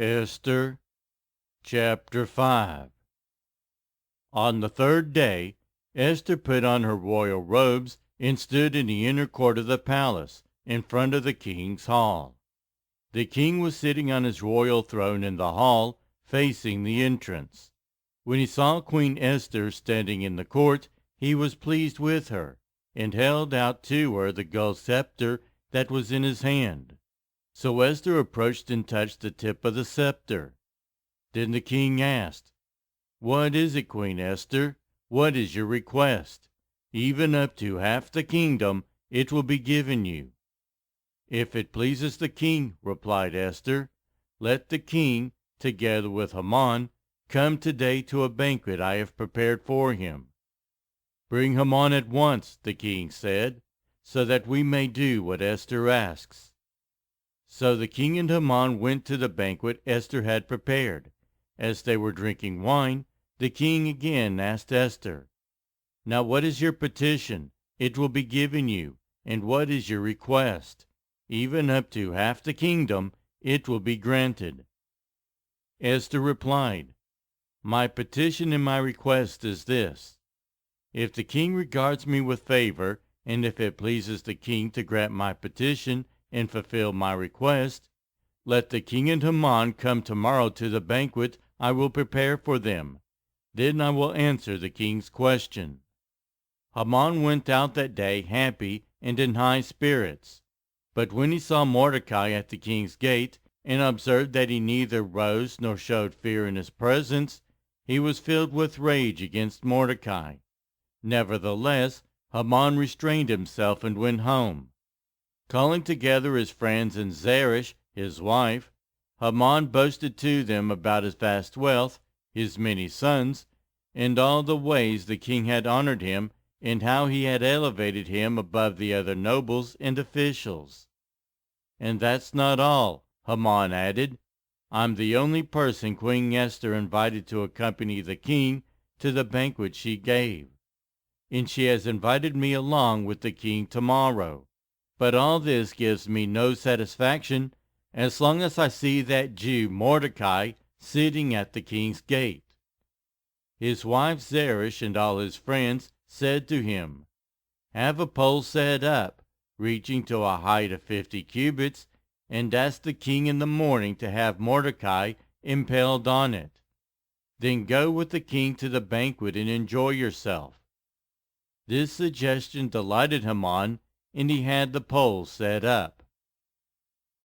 Esther chapter 5. On the third day, Esther put on her royal robes and stood in the inner court of the palace, in front of the king's hall. The king was sitting on his royal throne in the hall, facing the entrance. When he saw Queen Esther standing in the court, he was pleased with her, and held out to her the gold scepter that was in his hand. So Esther approached and touched the tip of the scepter. Then the king asked, "What is it, Queen Esther? What is your request? Even up to half the kingdom it will be given you." "If it pleases the king," replied Esther, "let the king, together with Haman, come today to a banquet I have prepared for him." "Bring Haman at once," the king said, "so that we may do what Esther asks." So the king and Haman went to the banquet Esther had prepared. As they were drinking wine, the king again asked Esther, "Now what is your petition? It will be given you. And what is your request? Even up to half the kingdom it will be granted." Esther replied, "My petition and my request is this. If the king regards me with favor, and if it pleases the king to grant my petition and fulfill my request, let the king and Haman come tomorrow to the banquet I will prepare for them. Then I will answer the king's question." Haman went out that day happy and in high spirits. But when he saw Mordecai at the king's gate, and observed that he neither rose nor showed fear in his presence, he was filled with rage against Mordecai. Nevertheless, Haman restrained himself and went home. Calling together his friends and Zeresh, his wife, Haman boasted to them about his vast wealth, his many sons, and all the ways the king had honored him, and how he had elevated him above the other nobles and officials. "And that's not all," Haman added. "I'm the only person Queen Esther invited to accompany the king to the banquet she gave, and she has invited me along with the king tomorrow. But all this gives me no satisfaction as long as I see that Jew Mordecai sitting at the king's gate." His wife Zeresh and all his friends said to him, "Have a pole set up, reaching to a height of 50 cubits, and ask the king in the morning to have Mordecai impaled on it. Then go with the king to the banquet and enjoy yourself." This suggestion delighted Haman, and he had the pole set up.